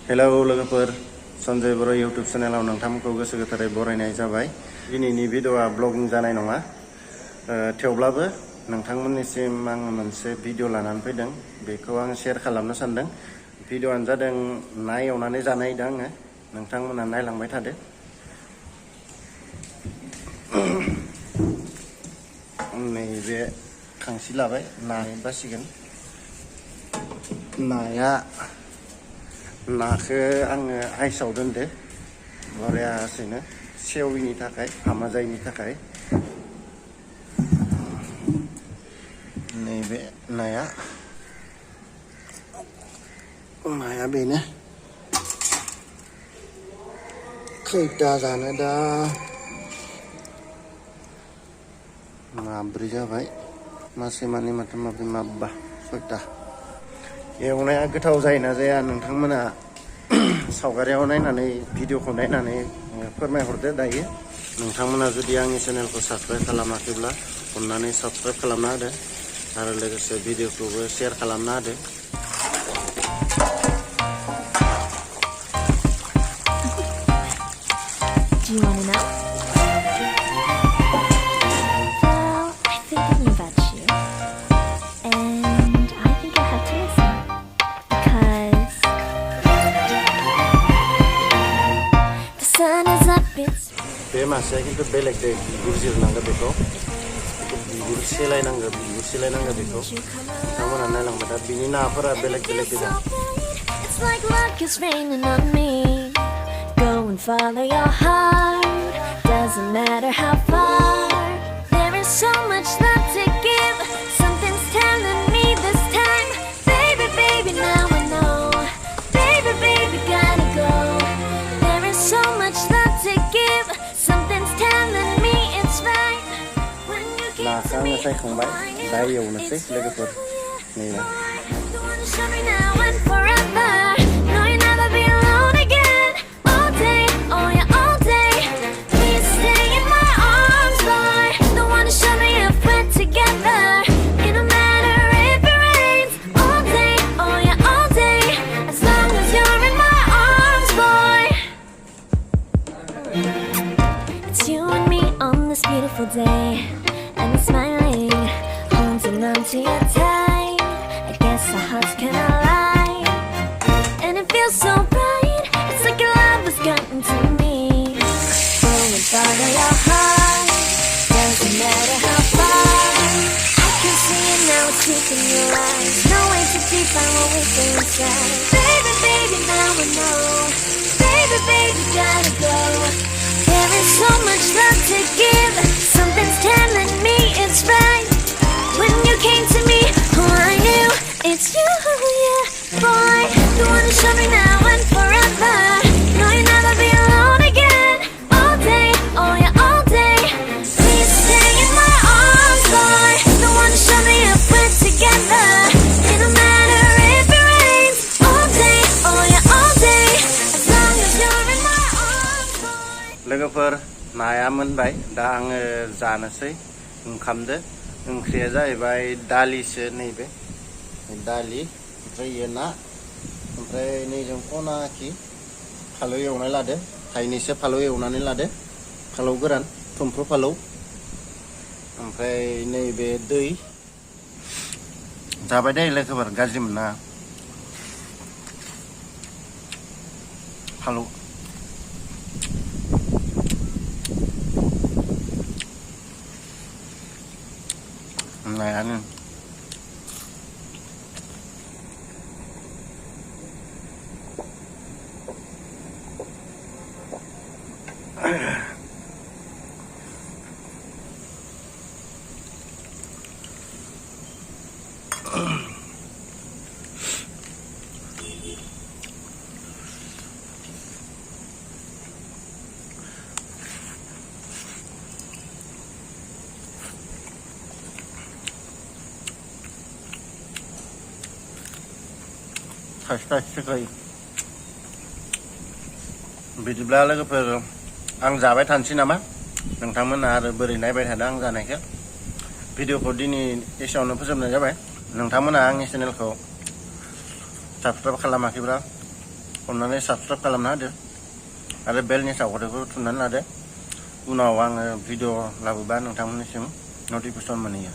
Hello लोगोफोर संजय बर' YouTube चेनेलाव नोंथांमोनखौ गोसो गोथारै बरायनाय जाबाय। दिनैनि भिडिअआ ब्लगिं जानाय नङा, थेवब्लाबो नोंथांमोननिसिम आं मोनसे भिडिअ लानानै फैदों। बेखौ आं शेयार खालामनो सानदों। भिडिअआनो जादों ना एवनानै जानाय दा आङो नोंथांमोना नायलांबाय थादो। नैबे खांसि लाबाय, ना बासिगोन। नाखौ आङो आइसआव दोनदो बरियासैनो सेविनि थाखाय, हामा जायिनि थाखाय। नैबे नाया बेनो खैथा जानो दा माब्रै जाबाय, मासे मानै माथाम माब्रै माबा सयथा। एवनाया गोथाव जायोना जाया नोंथांमोना सावगारियाव नायनानै भिडिअखौ नायनानै फोरमायहरदो दायो। नोंथांमोना जुदि आंनि चेनेलखौ साबस्क्राइब खालामाखैब्ला अननानै साबस्क्राइब खालामना होदो आरो लोगोसे भिडिअखौबो शेयार खालामना होदो। Do you want to know? Well, I've been thinking about you, and I think I have to listen, because the sun is up, it's... बे मासेया खिन्थु बेलेग दे, बिगुर जिरनांगौ बेखौ बिगुर सेलायनांगौ बेखौ नोंथांमोना नायलांबाय दा। बिनि नाफोरा बेलेग बेलेग गोजा। It's like luck is raining on me. Go and follow your heart. Doesn't matter how far. There is so much love to give. Something's telling me this time. Baby, baby, now I know. Baby, baby, gotta go. There is so much love to give. Something's telling me it's right. When you get to me, दा एवनोसै लोगोफोर। नै ना you wanna show me now and forever. No, you'll never be alone again. All day, oh yeah, all day. Please stay in my arms, boy. Don't wanna show me if we're together. It don't matter if it rains. All day, oh yeah, all day. As long as you're in my arms, boy. It's you and me on this beautiful day, and it's smiling, holding on to your tight. I guess our hearts cannot lie, and it feels so bright. It's like your love has gotten to me. Go and follow your heart. Doesn't matter how far. I can see it now, it's deep in your eyes. No way to define what we feel inside. Baby, baby, now I know. Baby, baby, gotta go. There is so much love to give. Something's telling me it's right. When you came to me, oh, I knew it's you, yeah, boy. You wanna show me now and forever. No, you'll never be alone again. All day, oh yeah, all day. Please stay in my arms, boy. Don't wanna show me if we're together. It don't matter if it rains. All day, oh yeah, all day. As long as you're in my arms, boy. लोगोफोर नाया मोनबाय, दा आङो जानोसै ओंखामदो। ओंख्रिया जाहैबाय दालिसो, नैबे दालि, ओमफ्राय इयो ना, ओमफ्राय नैजों खनाखि फालौ एवनाय लादो, थाइनैसो फालौ एवनानै लादो, फालौ गोरान, थुमफ्रु फालौ, ओमफ्राय नैबे दै। जाबाय दे लोगोफोर, गाज्रि मोना फालौ। नायानो बिदिब्ला लोगोफोर आं जाबाय थानोसै नामा? नोंथांमोना आरो बोरै नायबाय थादो आं जानायखौ। भिडिअखौ दिनै एसेयावनो फोजोबनाय जाबाय। नोंथांमोना आंनि चेनेलखौ साबस्क्राइब खालामाखैब्ला अननानै साबस्क्राइब खालामना होदो आरो बेलनि सावगारिखौ थुनानै लादो उनाव आङो भिडिअ लाबोबा नोंथांमोननिसिम नटिफिकेसन मोनहैयो